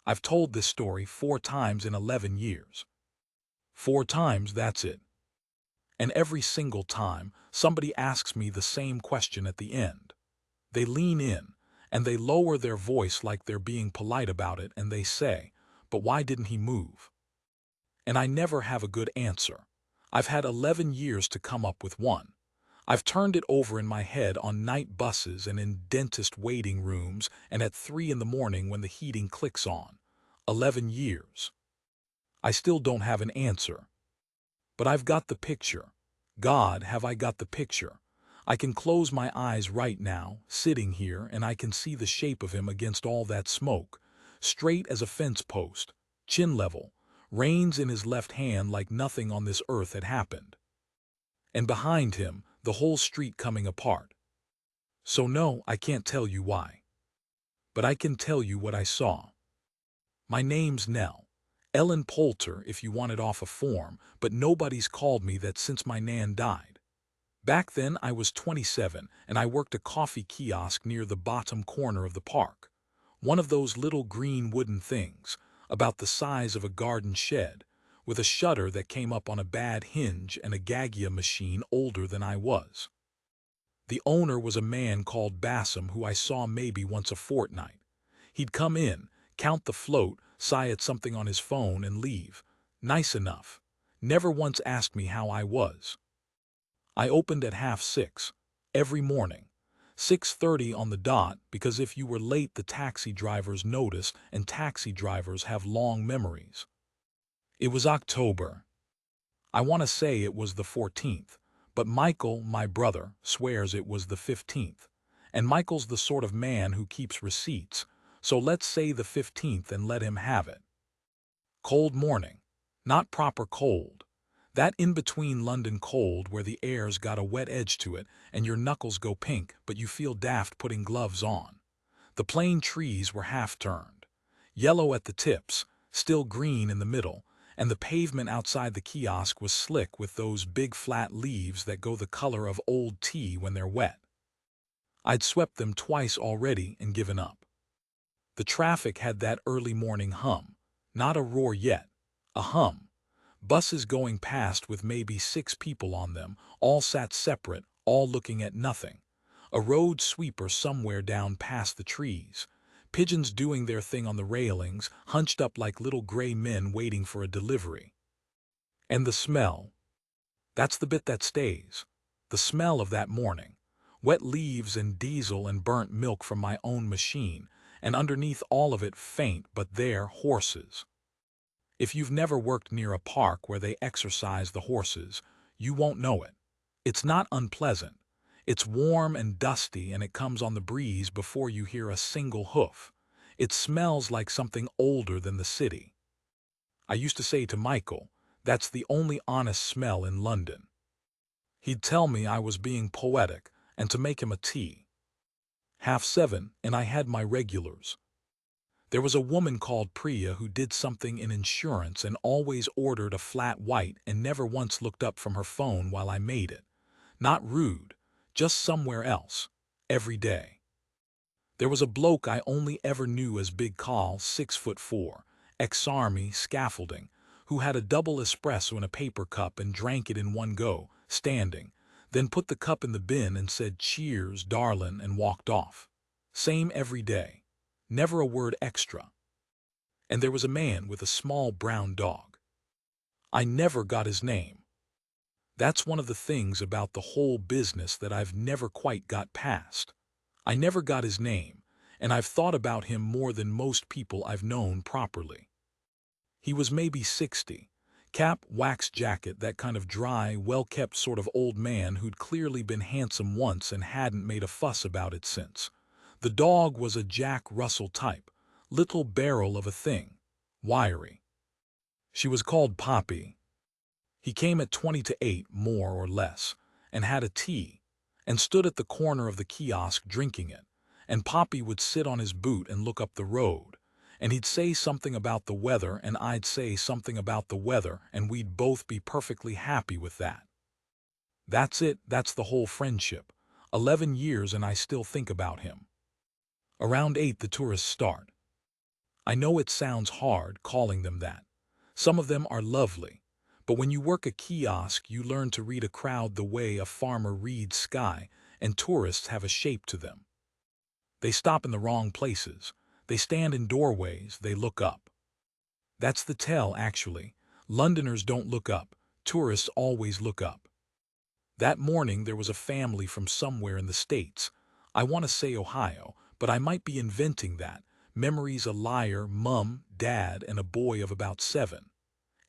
I've told this story 4 times in 11 years. 4 times, that's it. And every single time, somebody asks me the same question at the end. They lean in, and they lower their voice like they're being polite about it, and they say, "But why didn't he move?" And I never have a good answer. I've had 11 years to come up with one. I've turned it over in my head on night buses and in dentist waiting rooms and at 3 in the morning when the heating clicks on. 11 years. I still don't have an answer. But I've got the picture. God, have I got the picture. I can close my eyes right now, sitting here, and I can see the shape of him against all that smoke, straight as a fence post, chin level, reins in his left hand like nothing on this earth had happened. And behind him, the whole street coming apart. So no, I can't tell you why. But I can tell you what I saw. My name's Nell. Ellen Poulter if you want it off a form, but nobody's called me that since my nan died. Back then I was 27 and I worked a coffee kiosk near the bottom corner of the park. One of those little green wooden things, about the size of a garden shed, with a shutter that came up on a bad hinge and a Gaggia machine older than I was. The owner was a man called Bassam who I saw maybe once a fortnight. He'd come in, count the float, sigh at something on his phone, and leave. Nice enough. Never once asked me how I was. I opened at 6:30, every morning. 6:30 on the dot, because if you were late the taxi drivers noticed, and taxi drivers have long memories. It was October. I want to say it was the 14th, but Michael, my brother, swears it was the 15th. And Michael's the sort of man who keeps receipts, so let's say the 15th and let him have it. Cold morning. Not proper cold. That in-between London cold where the air's got a wet edge to it and your knuckles go pink but you feel daft putting gloves on. The plane trees were half-turned. Yellow at the tips, still green in the middle, and the pavement outside the kiosk was slick with those big flat leaves that go the color of old tea when they're wet. I'd swept them twice already and given up. The traffic had that early morning hum. Not a roar yet. A hum. Buses going past with maybe 6 people on them, all sat separate, all looking at nothing. A road sweeper somewhere down past the trees. Pigeons doing their thing on the railings, hunched up like little gray men waiting for a delivery. And the smell. That's the bit that stays. The smell of that morning. Wet leaves and diesel and burnt milk from my own machine, and underneath all of it faint but there horses. If you've never worked near a park where they exercise the horses, you won't know it. It's not unpleasant. It's warm and dusty and it comes on the breeze before you hear a single hoof. It smells like something older than the city. I used to say to Michael, that's the only honest smell in London. He'd tell me I was being poetic and to make him a tea. 7:30 and I had my regulars. There was a woman called Priya who did something in insurance and always ordered a flat white and never once looked up from her phone while I made it. Not rude, just somewhere else, every day. There was a bloke I only ever knew as Big Call, 6'4", ex-army, scaffolding, who had a double espresso in a paper cup and drank it in one go, standing, then put the cup in the bin and said cheers, darlin', and walked off. Same every day. Never a word extra. And there was a man with a small brown dog. I never got his name. That's one of the things about the whole business that I've never quite got past. I never got his name, and I've thought about him more than most people I've known properly. He was maybe 60. Cap, wax jacket, that kind of dry, well-kept sort of old man who'd clearly been handsome once and hadn't made a fuss about it since. The dog was a Jack Russell type, little barrel of a thing, wiry. She was called Poppy. He came at 7:50, more or less, and had a tea, and stood at the corner of the kiosk drinking it, and Poppy would sit on his boot and look up the road, and he'd say something about the weather and I'd say something about the weather and we'd both be perfectly happy with that. That's it, that's the whole friendship. 11 years and I still think about him. Around 8 the tourists start. I know it sounds hard calling them that. Some of them are lovely, but when you work a kiosk, you learn to read a crowd the way a farmer reads sky, and tourists have a shape to them. They stop in the wrong places. They stand in doorways, they look up. That's the tell, actually. Londoners don't look up. Tourists always look up. That morning there was a family from somewhere in the States. I want to say Ohio, but I might be inventing that. Memory's a liar, mum, dad, and a boy of about 7.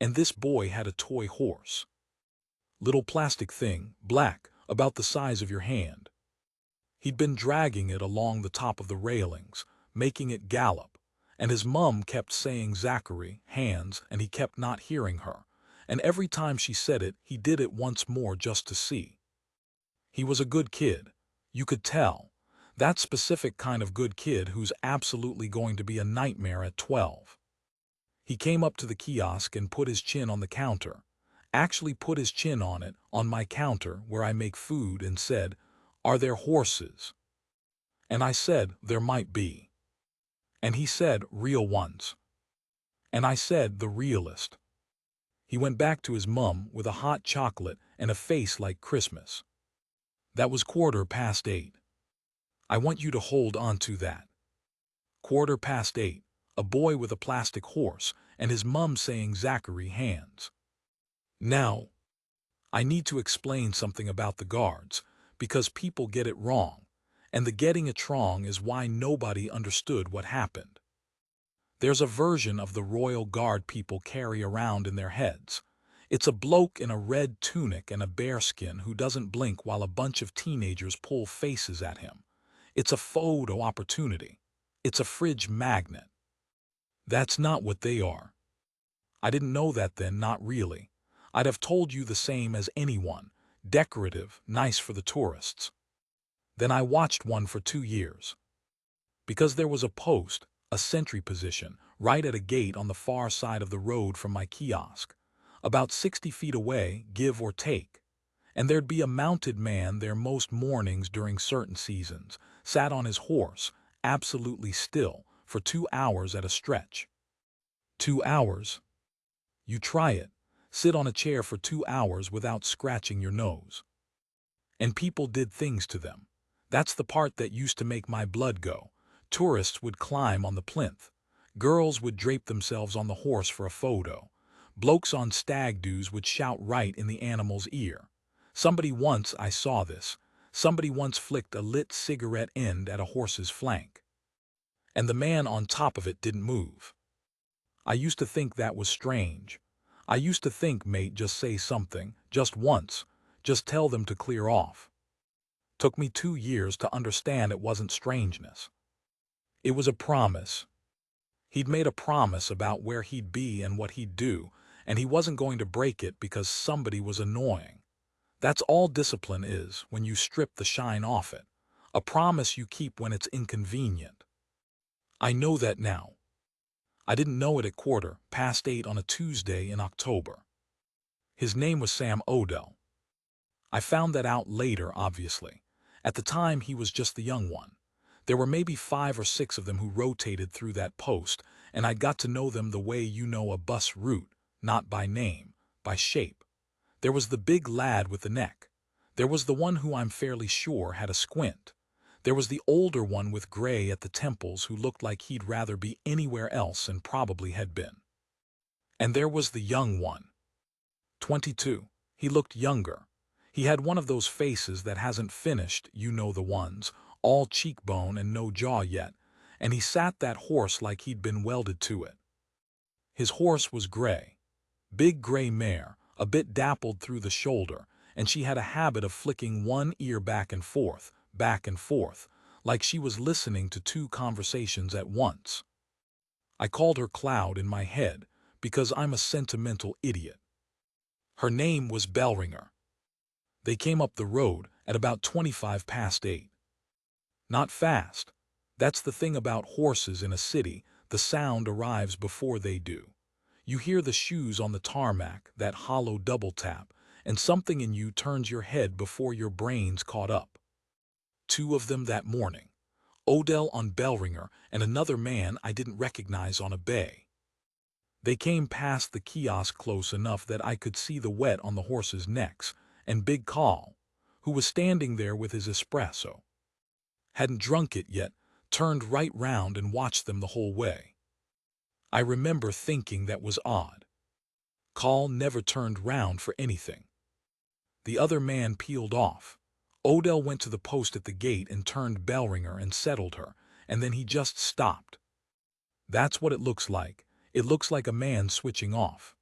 And this boy had a toy horse. Little plastic thing, black, about the size of your hand. He'd been dragging it along the top of the railings, making it gallop, and his mum kept saying Zachary, hands, and he kept not hearing her, and every time she said it, he did it once more just to see. He was a good kid. You could tell. That specific kind of good kid who's absolutely going to be a nightmare at 12. He came up to the kiosk and put his chin on the counter, actually put his chin on it, on my counter where I make food, and said, "Are there horses?" And I said, "There might be." And he said, "Real ones." And I said, "The realest." He went back to his mum with a hot chocolate and a face like Christmas. That was 8:15. I want you to hold on to that. 8:15. A boy with a plastic horse, and his mum saying Zachary, hands. Now, I need to explain something about the guards, because people get it wrong, and the getting it wrong is why nobody understood what happened. There's a version of the Royal Guard people carry around in their heads. It's a bloke in a red tunic and a bearskin who doesn't blink while a bunch of teenagers pull faces at him. It's a photo opportunity. It's a fridge magnet. That's not what they are. I didn't know that then, not really. I'd have told you the same as anyone. Decorative, nice for the tourists. Then I watched one for 2 years. Because there was a post, a sentry position, right at a gate on the far side of the road from my kiosk. About 60 feet away, give or take. And there'd be a mounted man there most mornings during certain seasons, sat on his horse, absolutely still, for 2 hours at a stretch. 2 hours? You try it. Sit on a chair for 2 hours without scratching your nose. And people did things to them. That's the part that used to make my blood go. Tourists would climb on the plinth. Girls would drape themselves on the horse for a photo. Blokes on stag doos would shout right in the animal's ear. I saw this, somebody once flicked a lit cigarette end at a horse's flank. And the man on top of it didn't move. I used to think that was strange. I used to think, mate, just say something, just once, just tell them to clear off. Took me 2 years to understand it wasn't strangeness. It was a promise. He'd made a promise about where he'd be and what he'd do, and he wasn't going to break it because somebody was annoying. That's all discipline is when you strip the shine off it. A promise you keep when it's inconvenient. I know that now. I didn't know it at 8:15 on a Tuesday in October. His name was Sam Odell. I found that out later, obviously. At the time, he was just the young one. There were maybe 5 or 6 of them who rotated through that post, and I got to know them the way you know a bus route, not by name, by shape. There was the big lad with the neck. There was the one who I'm fairly sure had a squint. There was the older one with gray at the temples who looked like he'd rather be anywhere else and probably had been. And there was the young one. 22. He looked younger. He had one of those faces that hasn't finished, you know the ones, all cheekbone and no jaw yet, and he sat that horse like he'd been welded to it. His horse was gray. Big gray mare, a bit dappled through the shoulder, and she had a habit of flicking one ear back and forth, like she was listening to 2 conversations at once. I called her Cloud in my head because I'm a sentimental idiot. Her name was Bellringer. They came up the road at about 8:25. Not fast. That's the thing about horses in a city, the sound arrives before they do. You hear the shoes on the tarmac, that hollow double tap, and something in you turns your head before your brain's caught up. 2 of them that morning. Odell on Bellringer, and another man I didn't recognize on a bay. They came past the kiosk close enough that I could see the wet on the horses' necks, and Big Call, who was standing there with his espresso, hadn't drunk it yet, turned right round and watched them the whole way. I remember thinking that was odd. Call never turned round for anything. The other man peeled off. Odell went to the post at the gate and turned Bellringer and settled her, and then he just stopped. That's what it looks like. It looks like a man switching off.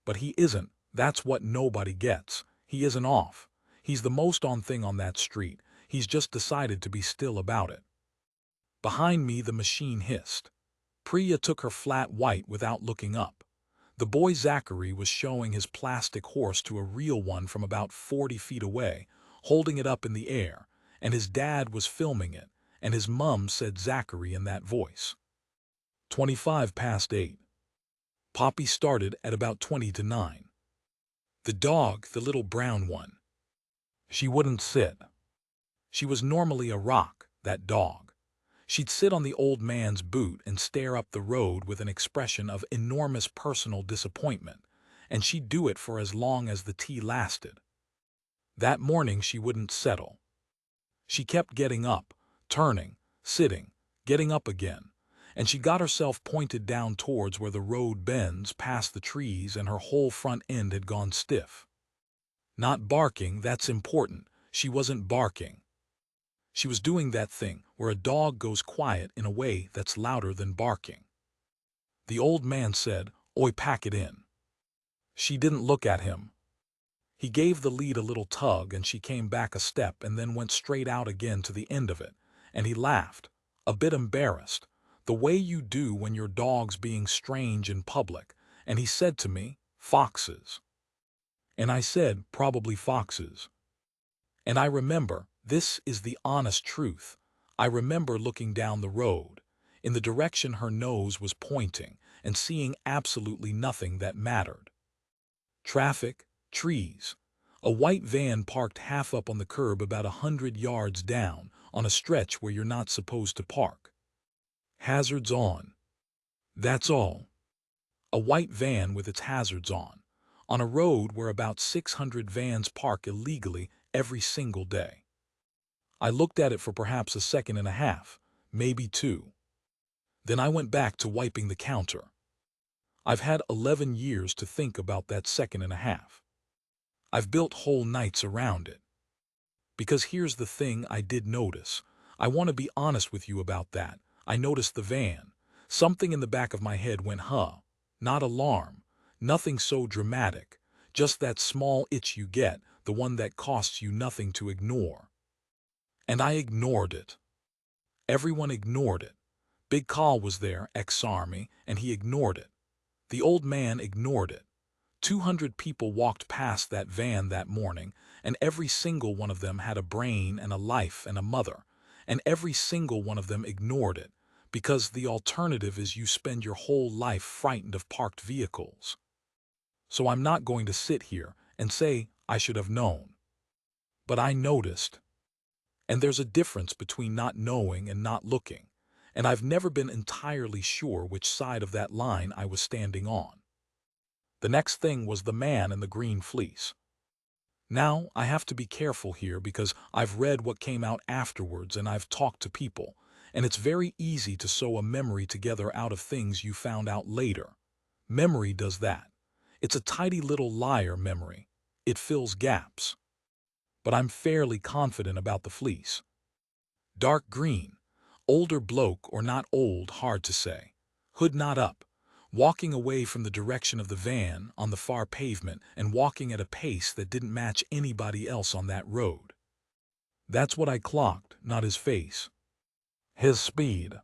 But he isn't. That's what nobody gets. He isn't off. He's the most on thing on that street. He's just decided to be still about it. Behind me the machine hissed. Priya took her flat white without looking up. The boy Zachary was showing his plastic horse to a real one from about 40 feet away, holding it up in the air, and his dad was filming it, and his mum said Zachary in that voice. 8:25. Poppy started at about 20 to 9. The dog, the little brown one. She wouldn't sit. She was normally a rock, that dog. She'd sit on the old man's boot and stare up the road with an expression of enormous personal disappointment, and she'd do it for as long as the tea lasted. That morning she wouldn't settle. She kept getting up, turning, sitting, getting up again, and she got herself pointed down towards where the road bends past the trees and her whole front end had gone stiff. Not barking, that's important. She wasn't barking. She was doing that thing where a dog goes quiet in a way that's louder than barking. The old man said, "Oi, pack it in." She didn't look at him. He gave the lead a little tug and she came back a step and then went straight out again to the end of it, and he laughed, a bit embarrassed, the way you do when your dog's being strange in public, and he said to me, "Foxes." And I said, "Probably foxes." And I remember, this is the honest truth, I remember looking down the road, in the direction her nose was pointing, and seeing absolutely nothing that mattered. Traffic, trees, a white van parked half up on the curb about 100 yards down, on a stretch where you're not supposed to park. Hazards on. That's all. A white van with its hazards on a road where about 600 vans park illegally every single day. I looked at it for perhaps a second and a half, maybe two. Then I went back to wiping the counter. I've had 11 years to think about that second and a half. I've built whole nights around it. Because here's the thing I did notice. I want to be honest with you about that. I noticed the van. Something in the back of my head went, huh. Not alarm. Nothing so dramatic. Just that small itch you get, the one that costs you nothing to ignore. And I ignored it. Everyone ignored it. Big Call was there, ex-army, and he ignored it. The old man ignored it. 200 people walked past that van that morning, and every single one of them had a brain and a life and a mother, and every single one of them ignored it, because the alternative is you spend your whole life frightened of parked vehicles. So I'm not going to sit here and say I should have known. But I noticed. And there's a difference between not knowing and not looking, and I've never been entirely sure which side of that line I was standing on. The next thing was the man in the green fleece. Now, I have to be careful here because I've read what came out afterwards and I've talked to people, and it's very easy to sew a memory together out of things you found out later. Memory does that. It's a tidy little liar, memory. It fills gaps. But I'm fairly confident about the fleece. Dark green, older bloke or not old, hard to say. Hood not up, walking away from the direction of the van on the far pavement and walking at a pace that didn't match anybody else on that road. That's what I clocked, not his face. His speed.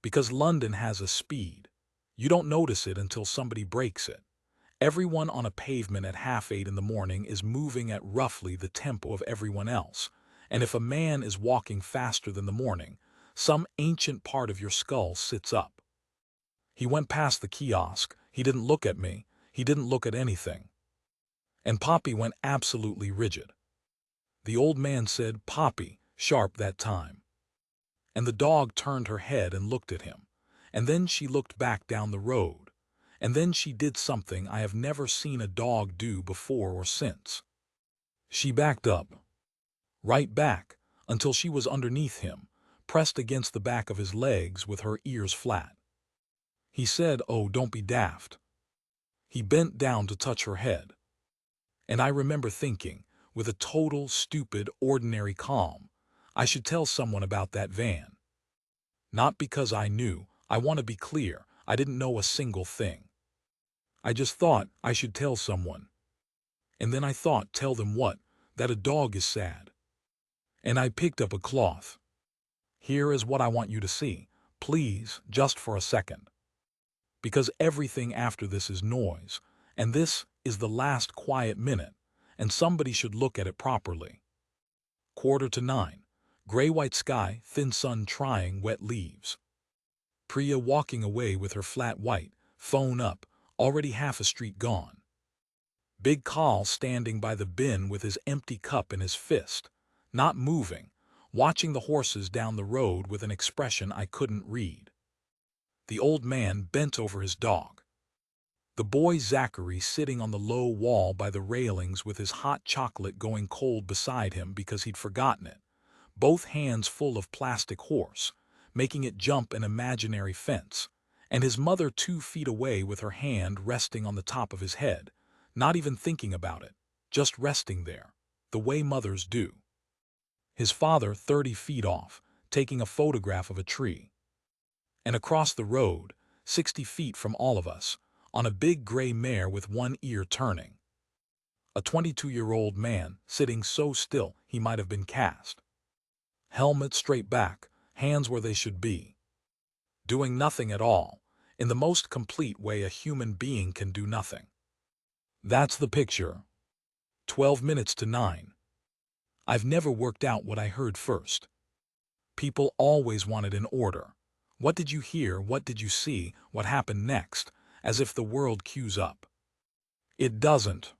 Because London has a speed. You don't notice it until somebody breaks it. Everyone on a pavement at 8:30 in the morning is moving at roughly the tempo of everyone else, and if a man is walking faster than the morning, some ancient part of your skull sits up. He went past the kiosk, he didn't look at me, he didn't look at anything. And Poppy went absolutely rigid. The old man said, "Poppy," sharp that time. And the dog turned her head and looked at him. And then she looked back down the road. And then she did something I have never seen a dog do before or since. She backed up. Right back, until she was underneath him, pressed against the back of his legs with her ears flat. He said, "Oh, don't be daft." He bent down to touch her head. And I remember thinking, with a total, stupid, ordinary calm, I should tell someone about that van. Not because I knew, I want to be clear, I didn't know a single thing. I just thought I should tell someone. And then I thought, tell them what? That a dog is sad. And I picked up a cloth. Here is what I want you to see, please, just for a second. Because everything after this is noise, and this is the last quiet minute, and somebody should look at it properly. 9:15, gray-white sky, thin sun trying wet leaves. Priya walking away with her flat white, phone up, already half a street gone. Big Carl standing by the bin with his empty cup in his fist, not moving, watching the horses down the road with an expression I couldn't read. The old man bent over his dog. The boy Zachary sitting on the low wall by the railings with his hot chocolate going cold beside him because he'd forgotten it, both hands full of plastic horse, making it jump an imaginary fence, and his mother 2 feet away with her hand resting on the top of his head, not even thinking about it, just resting there, the way mothers do. His father 30 feet off, taking a photograph of a tree. And across the road, 60 feet from all of us, on a big gray mare with one ear turning. A 22-year-old man sitting so still he might have been cast. Helmet straight back, hands where they should be. Doing nothing at all, in the most complete way a human being can do nothing. That's the picture. 9:12. I've never worked out what I heard first. People always want it in order. What did you hear? What did you see? What happened next? As if the world queues up. It doesn't.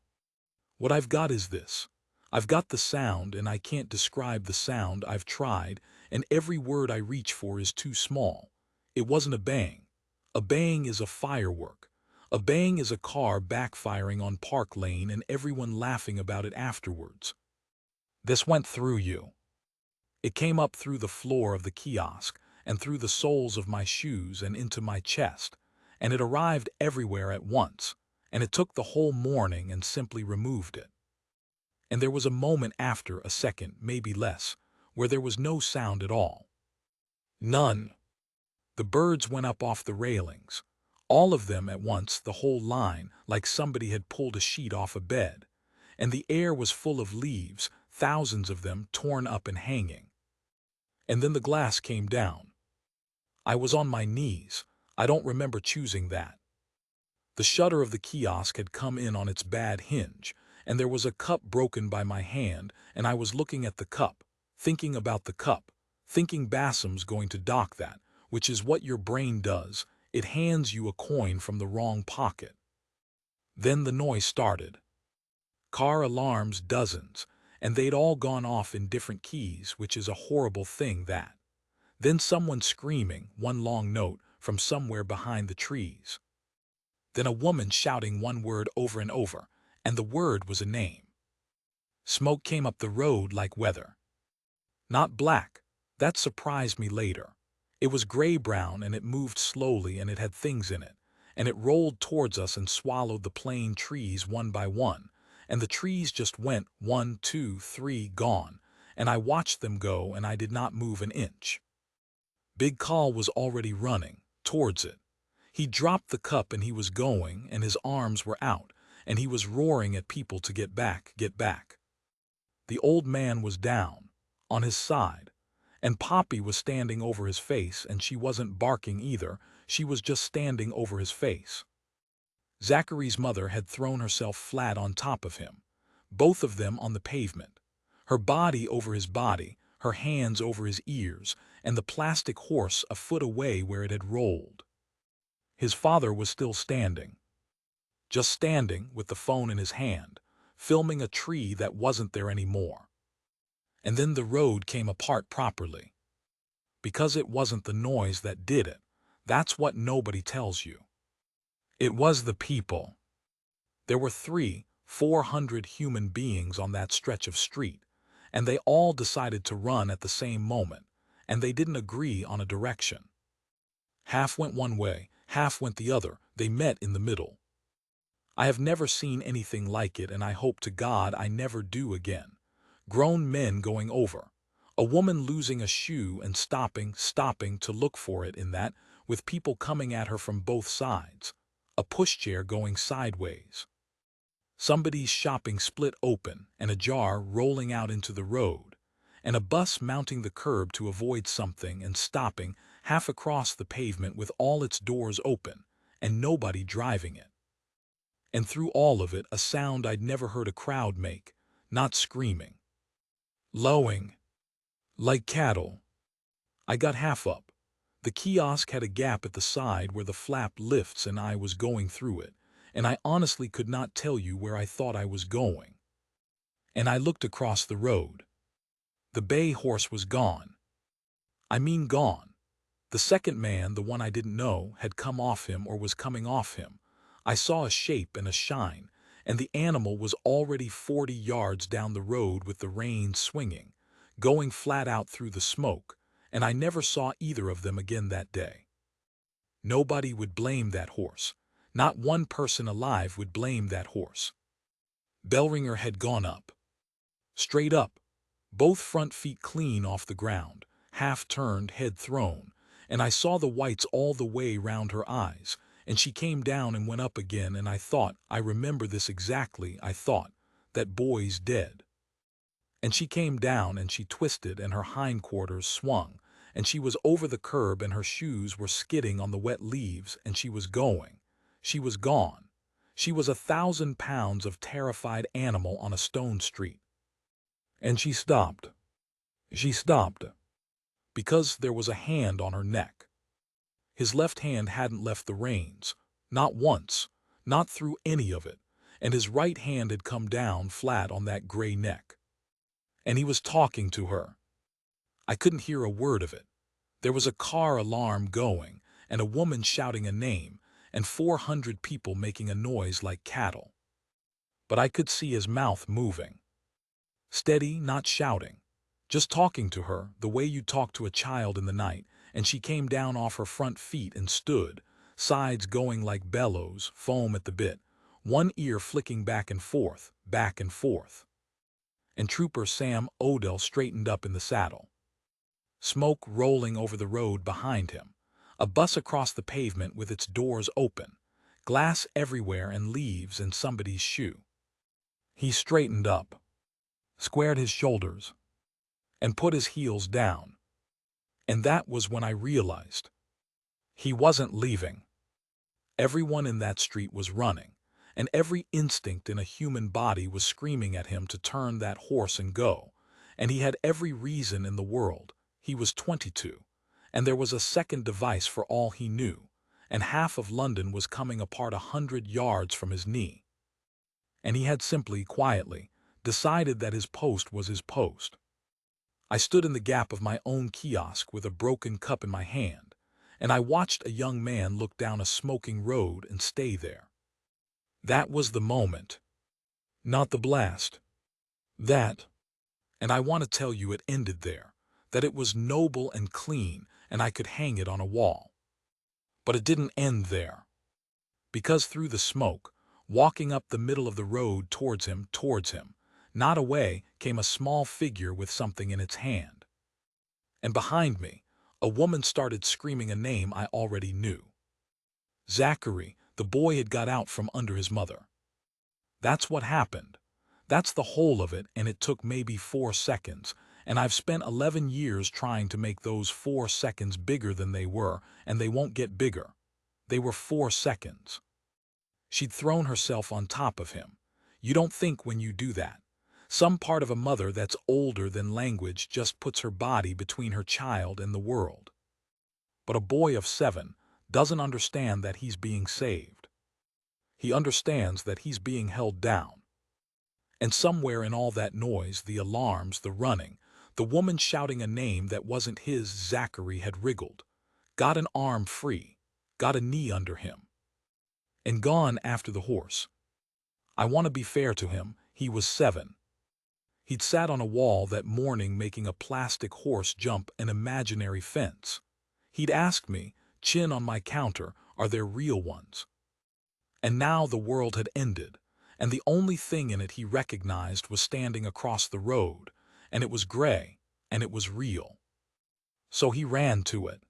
What I've got is this. I've got the sound, and I can't describe the sound. I've tried, and every word I reach for is too small. It wasn't a bang. A bang is a firework. A bang is a car backfiring on Park Lane and everyone laughing about it afterwards. This went through you. It came up through the floor of the kiosk and through the soles of my shoes and into my chest, and it arrived everywhere at once, and it took the whole morning and simply removed it. And there was a moment after, a second, maybe less, where there was no sound at all. None. The birds went up off the railings. All of them at once, the whole line, like somebody had pulled a sheet off a bed. And the air was full of leaves, thousands of them torn up and hanging. And then the glass came down. I was on my knees. I don't remember choosing that. The shutter of the kiosk had come in on its bad hinge, and there was a cup broken by my hand, and I was looking at the cup, thinking about the cup, thinking Bassam's going to dock that, which is what your brain does. It hands you a coin from the wrong pocket. Then the noise started. Car alarms, dozens, and they'd all gone off in different keys, which is a horrible thing that. Then someone screaming, one long note, from somewhere behind the trees. Then a woman shouting one word over and over, and the word was a name. Smoke came up the road like weather. Not black. That surprised me later. It was gray-brown, and it moved slowly, and it had things in it, and it rolled towards us and swallowed the plain trees one by one, and the trees just went 1, 2, 3, gone, and I watched them go, and I did not move an inch. Big Carl was already running towards it. He dropped the cup and he was going, and his arms were out, and he was roaring at people to get back, get back. The old man was down, on his side, and Poppy was standing over his face, and she wasn't barking either, she was just standing over his face. Zachary's mother had thrown herself flat on top of him, both of them on the pavement, her body over his body, her hands over his ears, and the plastic horse a foot away where it had rolled. His father was still standing. Just standing with the phone in his hand, filming a tree that wasn't there anymore. And then the road came apart properly. Because it wasn't the noise that did it. That's what nobody tells you. It was the people. There were 400 human beings on that stretch of street, and they all decided to run at the same moment, and they didn't agree on a direction. Half went one way, half went the other. They met in the middle. I have never seen anything like it, and I hope to God I never do again. Grown men going over. A woman losing a shoe and stopping to look for it in that, with people coming at her from both sides. A pushchair going sideways. Somebody's shopping split open and a jar rolling out into the road. And a bus mounting the curb to avoid something and stopping half across the pavement with all its doors open and nobody driving it. And through all of it, a sound I'd never heard a crowd make, not screaming. Lowing. Like cattle. I got half up. The kiosk had a gap at the side where the flap lifts and I was going through it, and I honestly could not tell you where I thought I was going. And I looked across the road. The bay horse was gone. I mean gone. The second man, the one I didn't know, had come off him or was coming off him. I saw a shape and a shine, and the animal was already 40 yards down the road with the reins swinging, going flat out through the smoke, and I never saw either of them again that day. Nobody would blame that horse. Not one person alive would blame that horse. Bellringer had gone up. Straight up. Both front feet clean off the ground, half turned, head thrown, and I saw the whites all the way round her eyes, and she came down and went up again, and I thought, I remember this exactly, I thought, that boy's dead. And she came down and she twisted and her hindquarters swung, and she was over the curb and her shoes were skidding on the wet leaves and she was going. She was gone. She was 1,000 pounds of terrified animal on a stone street. And she stopped. She stopped. Because there was a hand on her neck. His left hand hadn't left the reins, not once, not through any of it, and his right hand had come down flat on that gray neck. And he was talking to her. I couldn't hear a word of it. There was a car alarm going, and a woman shouting a name, and 400 people making a noise like cattle. But I could see his mouth moving. Steady, not shouting. Just talking to her, the way you talk to a child in the night, and she came down off her front feet and stood, sides going like bellows, foam at the bit, one ear flicking back and forth, back and forth. And Trooper Sam Odell straightened up in the saddle. Smoke rolling over the road behind him, a bus across the pavement with its doors open, glass everywhere and leaves in somebody's shoe. He straightened up, squared his shoulders, and put his heels down. And that was when I realized. He wasn't leaving. Everyone in that street was running, and every instinct in a human body was screaming at him to turn that horse and go, and he had every reason in the world. He was 22, and there was a second device for all he knew, and half of London was coming apart 100 yards from his knee. And he had simply, quietly, decided that his post was his post. I stood in the gap of my own kiosk with a broken cup in my hand, and I watched a young man look down a smoking road and stay there. That was the moment. Not the blast. That. And I want to tell you it ended there, that it was noble and clean, and I could hang it on a wall. But it didn't end there. Because through the smoke, walking up the middle of the road towards him, not away, came a small figure with something in its hand. And behind me, a woman started screaming a name I already knew. Zachary, the boy had got out from under his mother. That's what happened. That's the whole of it, and it took maybe 4 seconds, and I've spent 11 years trying to make those 4 seconds bigger than they were, and they won't get bigger. They were 4 seconds. She'd thrown herself on top of him. You don't think when you do that. Some part of a mother that's older than language just puts her body between her child and the world. But a boy of 7 doesn't understand that he's being saved. He understands that he's being held down. And somewhere in all that noise, the alarms, the running, The woman shouting a name that wasn't his. Zachary had wriggled, got an arm free, got a knee under him, and gone after the horse. I want to be fair to him, he was 7. He'd sat on a wall that morning making a plastic horse jump an imaginary fence. He'd asked me, chin on my counter, are there real ones? And now the world had ended, and the only thing in it he recognized was standing across the road, and it was gray, and it was real. So he ran to it.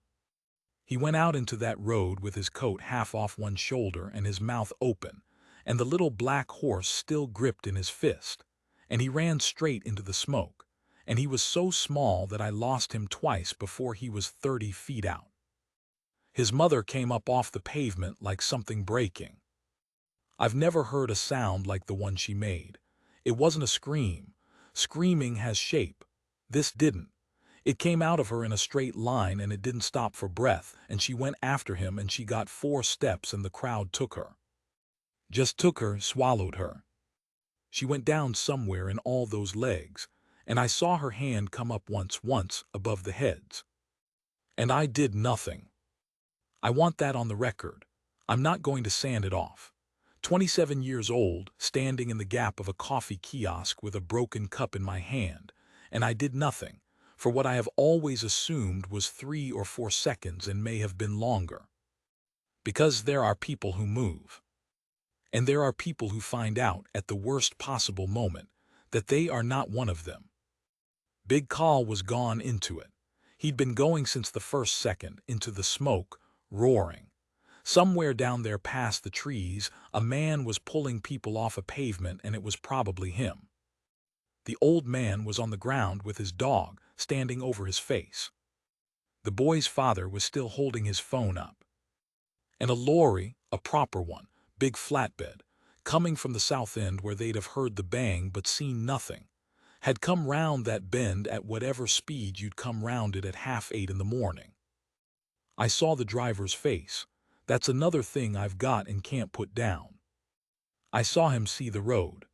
He went out into that road with his coat half off one shoulder and his mouth open, and the little black horse still gripped in his fist, and he ran straight into the smoke, and he was so small that I lost him twice before he was 30 feet out. His mother came up off the pavement like something breaking. I've never heard a sound like the one she made. It wasn't a scream. Screaming has shape. This didn't. It came out of her in a straight line and it didn't stop for breath, and she went after him and she got 4 steps and the crowd took her. Just took her, swallowed her. She went down somewhere in all those legs, and I saw her hand come up once above the heads. And I did nothing. I want that on the record. I'm not going to sand it off. 27 years old, standing in the gap of a coffee kiosk with a broken cup in my hand, and I did nothing, for what I have always assumed was 3 or 4 seconds and may have been longer. Because there are people who move. And there are people who find out at the worst possible moment that they are not one of them. Big Carl was gone into it. He'd been going since the first second, into the smoke, roaring. Somewhere down there past the trees, a man was pulling people off a pavement, and it was probably him. The old man was on the ground with his dog standing over his face. The boy's father was still holding his phone up. And a lorry, a proper one, big flatbed, coming from the south end where they'd have heard the bang but seen nothing, had come round that bend at whatever speed you'd come round it at 7:30 in the morning. I saw the driver's face. That's another thing I've got and can't put down. I saw him see the road.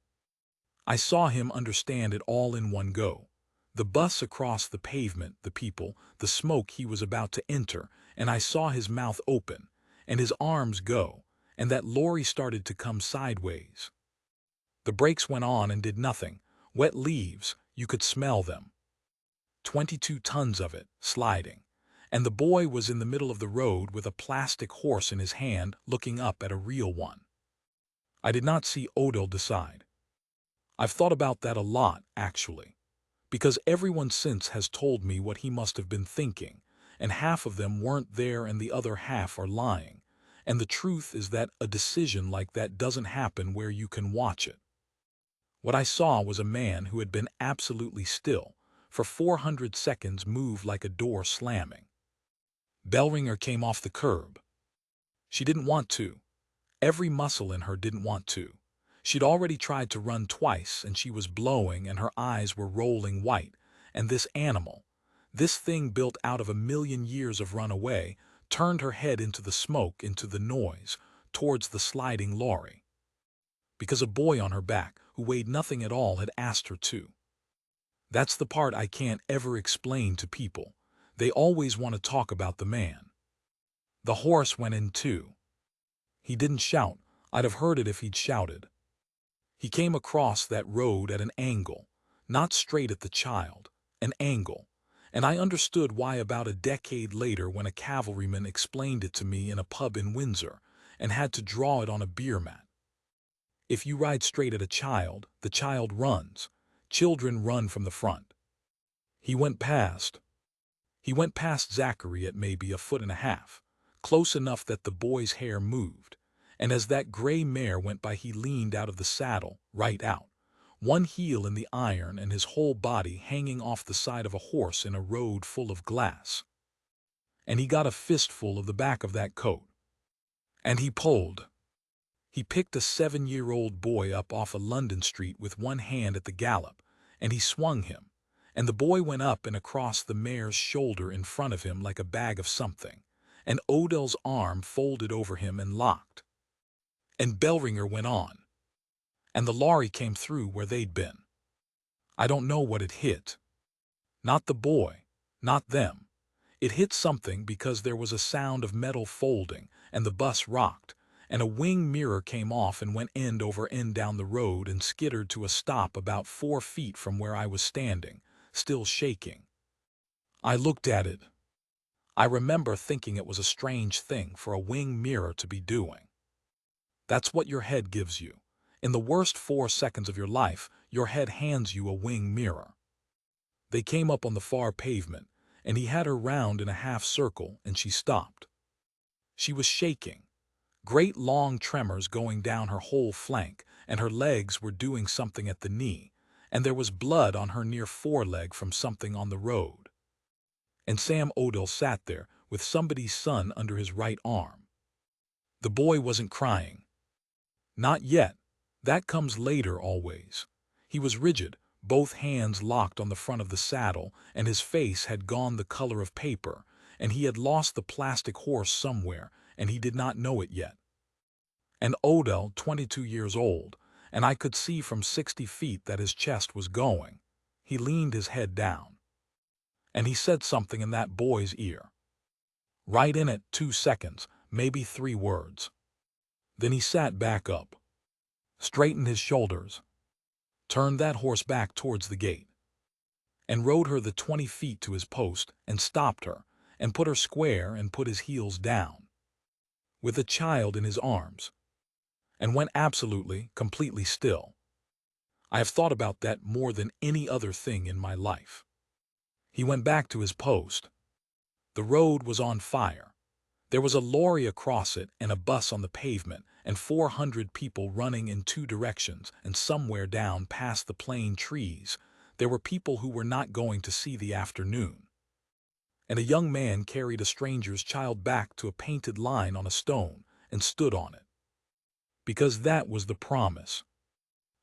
I saw him understand it all in one go. The bus across the pavement, the people, the smoke he was about to enter, and I saw his mouth open, and his arms go, and that lorry started to come sideways. The brakes went on and did nothing. Wet leaves, you could smell them. 22 tons of it, sliding. And the boy was in the middle of the road with a plastic horse in his hand looking up at a real one. I did not see Odell decide. I've thought about that a lot, actually, because everyone since has told me what he must have been thinking, and half of them weren't there and the other half are lying. And the truth is that a decision like that doesn't happen where you can watch it. What I saw was a man who had been absolutely still for 400 seconds move like a door slamming. Bellringer came off the curb. She didn't want to. Every muscle in her didn't want to. She'd already tried to run twice, and she was blowing, and her eyes were rolling white. And this animal, this thing built out of 1,000,000 years of runaway, turned her head into the smoke, into the noise, towards the sliding lorry. Because a boy on her back, who weighed nothing at all, had asked her to. That's the part I can't ever explain to people. They always want to talk about the man. The horse went in too. He didn't shout. I'd have heard it if he'd shouted. He came across that road at an angle, not straight at the child, an angle, and I understood why about a decade later when a cavalryman explained it to me in a pub in Windsor and had to draw it on a beer mat. If you ride straight at a child, the child runs. Children run from the front. He went past. He went past Zachary at maybe 1.5 feet, close enough that the boy's hair moved, and as that gray mare went by he leaned out of the saddle, right out, one heel in the iron and his whole body hanging off the side of a horse in a road full of glass. And he got a fistful of the back of that coat. And he pulled. He picked a 7-year-old boy up off a London street with one hand at the gallop, and he swung him, and the boy went up and across the mare's shoulder in front of him like a bag of something, and Odell's arm folded over him and locked. And Bellringer went on. And the lorry came through where they'd been. I don't know what it hit. Not the boy, not them. It hit something because there was a sound of metal folding, and the bus rocked, and a wing mirror came off and went end over end down the road and skittered to a stop about 4 feet from where I was standing, still shaking. I looked at it. I remember thinking it was a strange thing for a wing mirror to be doing. That's what your head gives you. In the worst 4 seconds of your life, your head hands you a wing mirror. They came up on the far pavement, and he had her round in a half circle, and she stopped. She was shaking, great long tremors going down her whole flank, and her legs were doing something at the knee, and there was blood on her near foreleg from something on the road. And Sam Odell sat there with somebody's son under his right arm. The boy wasn't crying. Not yet. That comes later always. He was rigid, both hands locked on the front of the saddle, and his face had gone the color of paper, and he had lost the plastic horse somewhere, and he did not know it yet. And Odell, 22 years old, and I could see from 60 feet that his chest was going. He leaned his head down. And he said something in that boy's ear. Right in it, 2 seconds, maybe 3 words. Then he sat back up, straightened his shoulders, turned that horse back towards the gate, and rode her the 20 feet to his post, and stopped her, and put her square and put his heels down, with a child in his arms, and went absolutely, completely still. I have thought about that more than any other thing in my life. He went back to his post. The road was on fire. There was a lorry across it and a bus on the pavement, and 400 people running in 2 directions, and somewhere down past the plane trees, there were people who were not going to see the afternoon. And a young man carried a stranger's child back to a painted line on a stone and stood on it. Because that was the promise.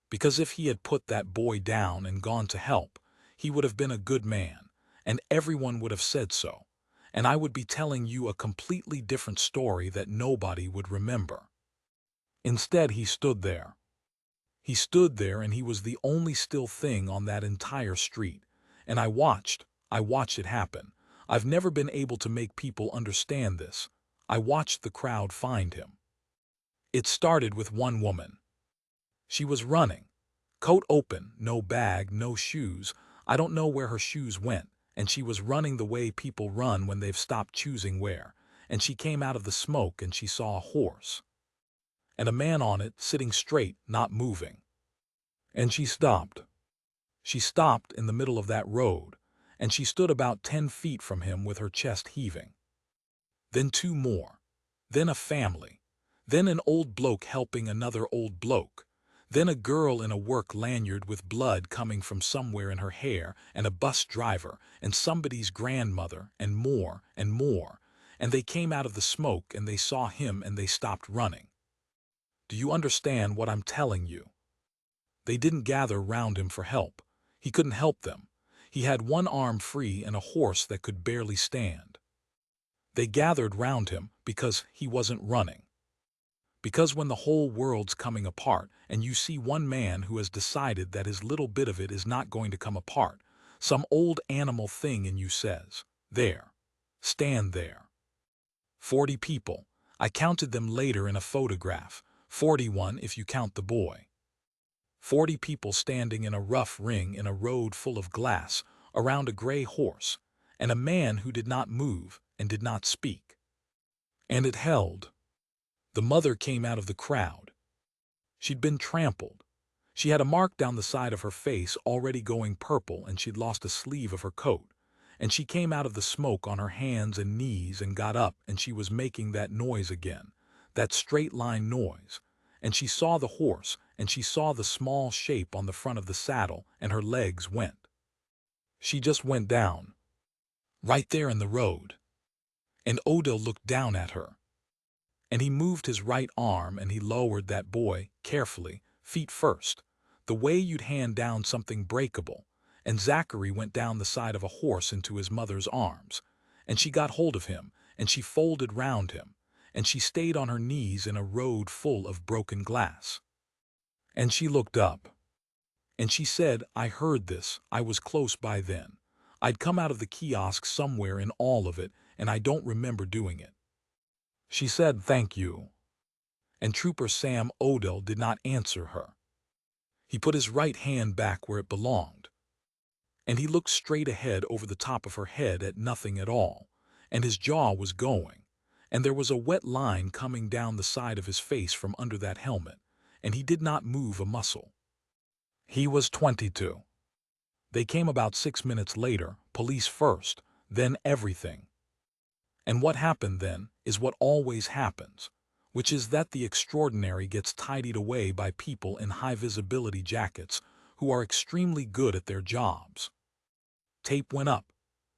Because if he had put that boy down and gone to help, he would have been a good man, and everyone would have said so, and I would be telling you a completely different story that nobody would remember. Instead, he stood there. He stood there, and he was the only still thing on that entire street, and I watched it happen. I've never been able to make people understand this. I watched the crowd find him. It started with one woman. She was running, coat open, no bag, no shoes. I don't know where her shoes went, and she was running the way people run when they've stopped choosing where, and she came out of the smoke and she saw a horse, and a man on it sitting straight, not moving. And she stopped. She stopped in the middle of that road, and she stood about 10 feet from him with her chest heaving. Then 2 more. Then a family. Then an old bloke helping another old bloke. Then a girl in a work lanyard with blood coming from somewhere in her hair, and a bus driver, and somebody's grandmother, and more, and they came out of the smoke and they saw him and they stopped running. Do you understand what I'm telling you? They didn't gather round him for help. He couldn't help them. He had one arm free and a horse that could barely stand. They gathered round him because he wasn't running. Because when the whole world's coming apart and you see one man who has decided that his little bit of it is not going to come apart, some old animal thing in you says, there, stand there. 40 people. I counted them later in a photograph. 41 if you count the boy. 40 people standing in a rough ring in a road full of glass around a gray horse, and a man who did not move and did not speak. And it held. The mother came out of the crowd. She'd been trampled. She had a mark down the side of her face already going purple, and she'd lost a sleeve of her coat. And she came out of the smoke on her hands and knees and got up, and she was making that noise again, that straight line noise. And she saw the horse, and she saw the small shape on the front of the saddle, and her legs went. She just went down. Right there in the road. And Odell looked down at her. And he moved his right arm and he lowered that boy, carefully, feet first, the way you'd hand down something breakable, and Zachary went down the side of a horse into his mother's arms, and she got hold of him, and she folded round him, and she stayed on her knees in a road full of broken glass. And she looked up. And she said, I heard this, I was close by then. I'd come out of the kiosk somewhere in all of it, and I don't remember doing it. She said, "Thank you." And Trooper Sam Odell did not answer her. He put his right hand back where it belonged. And he looked straight ahead over the top of her head at nothing at all, and his jaw was going, and there was a wet line coming down the side of his face from under that helmet, and he did not move a muscle. He was 22. They came about 6 minutes later, police first, then everything. And what happened then is what always happens, which is that the extraordinary gets tidied away by people in high-visibility jackets who are extremely good at their jobs. Tape went up.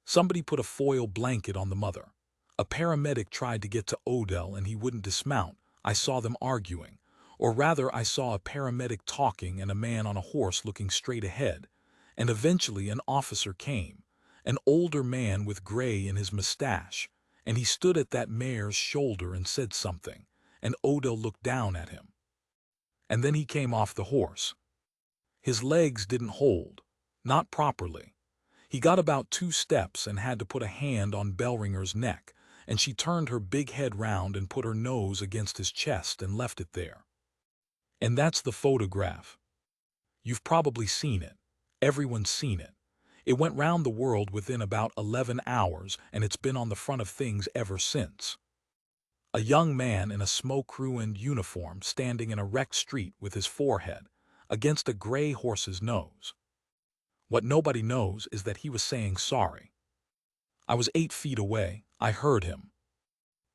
Somebody put a foil blanket on the mother. A paramedic tried to get to Odell and he wouldn't dismount. I saw them arguing. Or rather, I saw a paramedic talking and a man on a horse looking straight ahead. And eventually an officer came, an older man with gray in his mustache, and he stood at that mare's shoulder and said something, and Odell looked down at him. And then he came off the horse. His legs didn't hold, not properly. He got about 2 steps and had to put a hand on Bellringer's neck, and she turned her big head round and put her nose against his chest and left it there. And that's the photograph. You've probably seen it. Everyone's seen it. It went round the world within about 11 hours, and it's been on the front of things ever since. A young man in a smoke-ruined uniform standing in a wrecked street with his forehead against a gray horse's nose. What nobody knows is that he was saying sorry. I was 8 feet away. I heard him.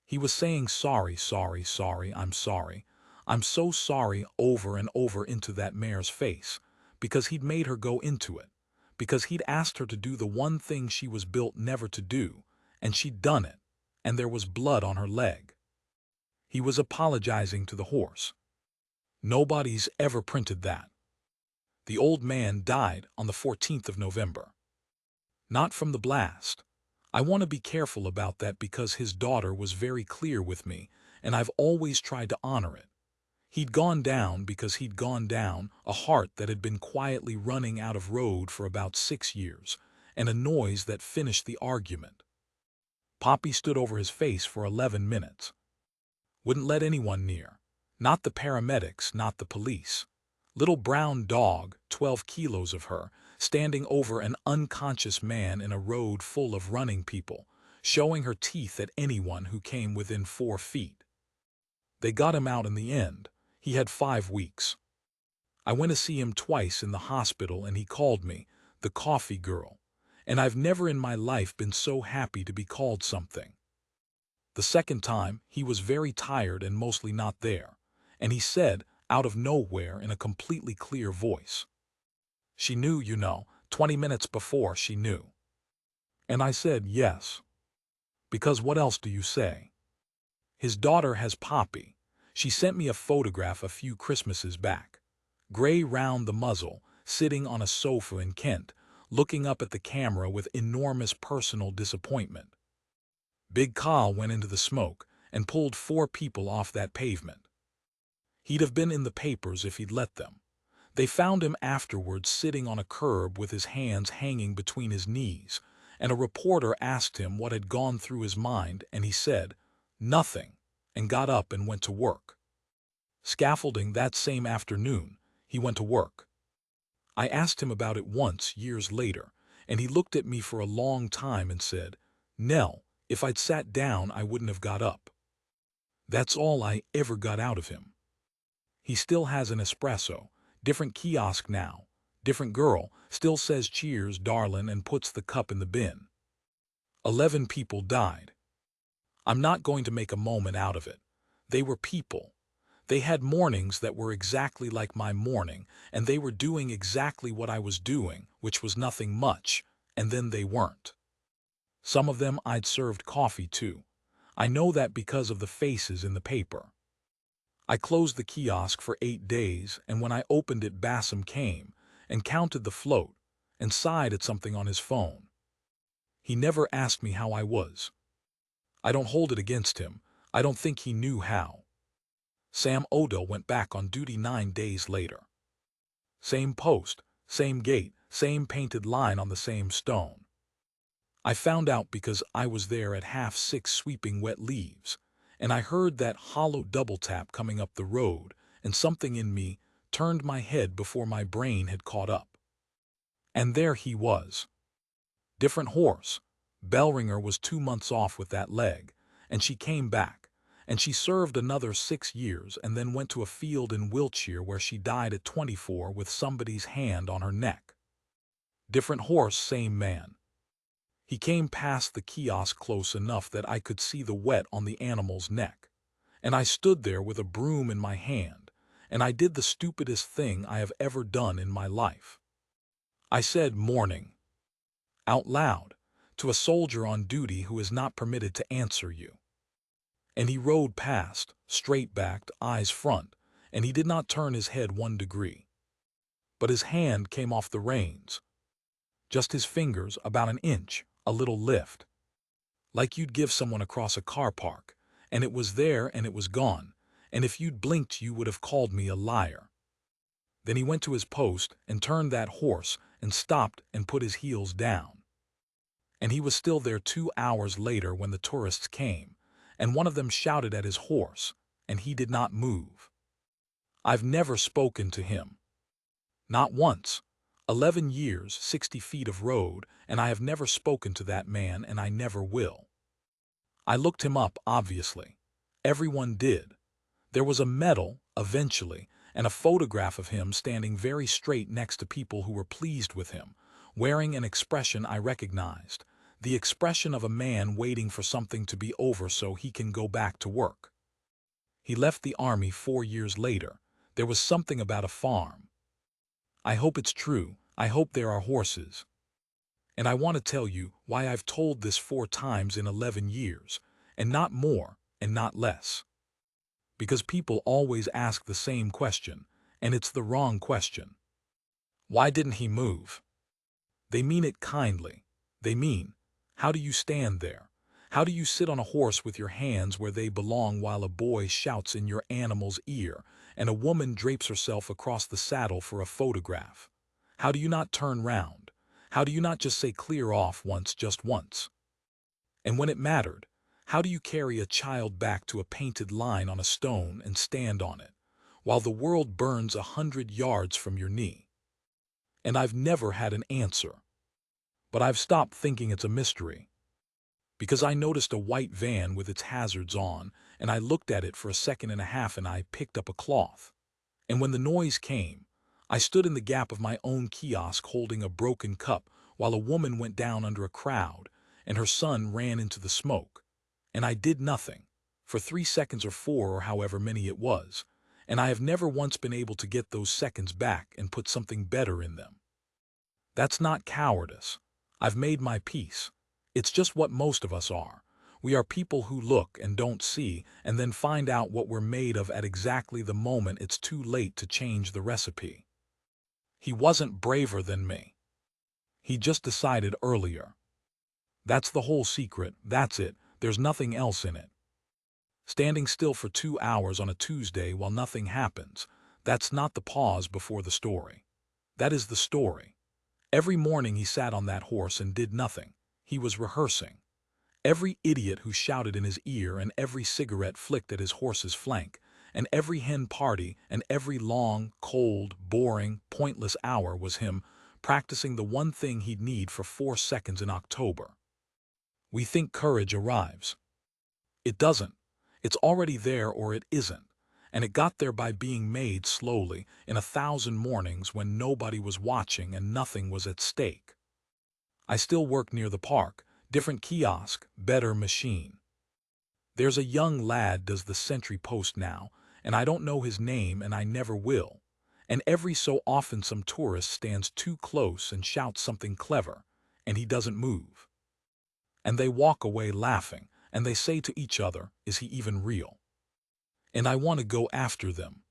He was saying sorry, sorry, sorry, I'm sorry. I'm so sorry over and over into that mare's face, because he'd made her go into it, because he'd asked her to do the one thing she was built never to do, and she'd done it, and there was blood on her leg. He was apologizing to the horse. Nobody's ever printed that. The old man died on the 14th of November. Not from the blast. I want to be careful about that because his daughter was very clear with me, and I've always tried to honor it. He'd gone down because he'd gone down a heart that had been quietly running out of road for about 6 years, and a noise that finished the argument. Poppy stood over his face for 11 minutes. Wouldn't let anyone near. Not the paramedics, not the police. Little brown dog, 12 kilos of her, standing over an unconscious man in a road full of running people, showing her teeth at anyone who came within 4 feet. They got him out in the end. He had 5 weeks. I went to see him twice in the hospital and he called me, the coffee girl, and I've never in my life been so happy to be called something. The second time, he was very tired and mostly not there, and he said, out of nowhere in a completely clear voice, "She knew, 20 minutes before she knew." And I said, "Yes." Because what else do you say? His daughter has Poppy. She sent me a photograph a few Christmases back. Gray round the muzzle, sitting on a sofa in Kent, looking up at the camera with enormous personal disappointment. Big Carl went into the smoke and pulled 4 people off that pavement. He'd have been in the papers if he'd let them. They found him afterwards sitting on a curb with his hands hanging between his knees, and a reporter asked him what had gone through his mind, and he said, "Nothing," and got up and went to work. Scaffolding that same afternoon, he went to work. I asked him about it once, years later, and he looked at me for a long time and said, "Nell, if I'd sat down, I wouldn't have got up." That's all I ever got out of him. He still has an espresso, different kiosk now, different girl, still says cheers, darlin', and puts the cup in the bin. 11 people died. I'm not going to make a moment out of it. They were people. They had mornings that were exactly like my morning, and they were doing exactly what I was doing, which was nothing much, and then they weren't. Some of them I'd served coffee to. I know that because of the faces in the paper. I closed the kiosk for 8 days, and when I opened it, Bassem came and counted the float and sighed at something on his phone. He never asked me how I was. I don't hold it against him. I don't think he knew how. Sam Odell went back on duty 9 days later. Same post, same gate, same painted line on the same stone. I found out because I was there at 6:30 sweeping wet leaves, and I heard that hollow double tap coming up the road, and something in me turned my head before my brain had caught up. And there he was. Different horse. Bellringer was 2 months off with that leg, and she came back, and she served another 6 years and then went to a field in Wiltshire where she died at 24 with somebody's hand on her neck. Different horse, same man. He came past the kiosk close enough that I could see the wet on the animal's neck, and I stood there with a broom in my hand, and I did the stupidest thing I have ever done in my life. I said "morning" out loud to a soldier on duty who is not permitted to answer you. And he rode past, straight-backed, eyes front, and he did not turn his head 1 degree. But his hand came off the reins. Just his fingers, about an inch, a little lift. Like you'd give someone across a car park, and it was there and it was gone, and if you'd blinked you would have called me a liar. Then he went to his post and turned that horse and stopped and put his heels down. And he was still there 2 hours later when the tourists came, and one of them shouted at his horse, and he did not move. I've never spoken to him. Not once. 11 years, 60 feet of road, and I have never spoken to that man, and I never will. I looked him up, obviously. Everyone did. There was a medal, eventually, and a photograph of him standing very straight next to people who were pleased with him, wearing an expression I recognized, the expression of a man waiting for something to be over so he can go back to work. He left the army 4 years later. There was something about a farm. I hope it's true. I hope there are horses. And I want to tell you why I've told this 4 times in 11 years, and not more and not less. Because people always ask the same question, and it's the wrong question. Why didn't he move? They mean it kindly. They mean, how do you stand there? How do you sit on a horse with your hands where they belong while a boy shouts in your animal's ear and a woman drapes herself across the saddle for a photograph? How do you not turn round? How do you not just say clear off once, just once? And when it mattered, how do you carry a child back to a painted line on a stone and stand on it, while the world burns 100 yards from your knee? And I've never had an answer. But I've stopped thinking it's a mystery. Because I noticed a white van with its hazards on, and I looked at it for a second and a half and I picked up a cloth. And when the noise came, I stood in the gap of my own kiosk holding a broken cup while a woman went down under a crowd and her son ran into the smoke. And I did nothing, for 3 seconds or 4 or however many it was, and I have never once been able to get those seconds back and put something better in them. That's not cowardice. I've made my peace. It's just what most of us are. We are people who look and don't see and then find out what we're made of at exactly the moment it's too late to change the recipe. He wasn't braver than me. He just decided earlier. That's the whole secret. That's it. There's nothing else in it. Standing still for 2 hours on a Tuesday while nothing happens, that's not the pause before the story. That is the story. Every morning he sat on that horse and did nothing. He was rehearsing. Every idiot who shouted in his ear and every cigarette flicked at his horse's flank, and every hen party and every long, cold, boring, pointless hour was him practicing the one thing he'd need for 4 seconds in October. We think courage arrives. It doesn't. It's already there or it isn't. And it got there by being made slowly in 1,000 mornings when nobody was watching and nothing was at stake. I still work near the park, different kiosk, better machine. There's a young lad does the Sentry Post now, and I don't know his name and I never will. And every so often some tourist stands too close and shouts something clever, and he doesn't move. And they walk away laughing, and they say to each other, is he even real? And I want to go after them.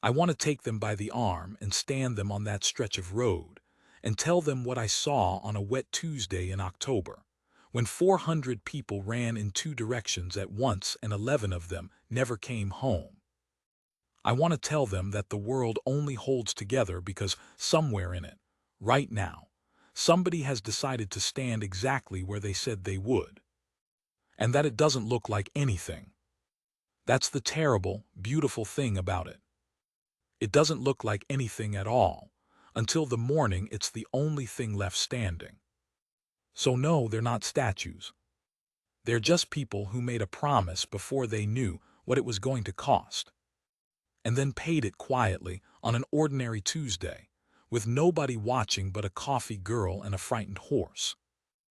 I want to take them by the arm and stand them on that stretch of road and tell them what I saw on a wet Tuesday in October, when 400 people ran in 2 directions at once and 11 of them never came home. I want to tell them that the world only holds together because somewhere in it, right now, Somebody has decided to stand exactly where they said they would, and that it doesn't look like anything. That's the terrible, beautiful thing about it. It doesn't look like anything at all. Until the morning, it's the only thing left standing. So no, they're not statues. They're just people who made a promise before they knew what it was going to cost, and then paid it quietly on an ordinary Tuesday, with nobody watching but a coffee girl and a frightened horse.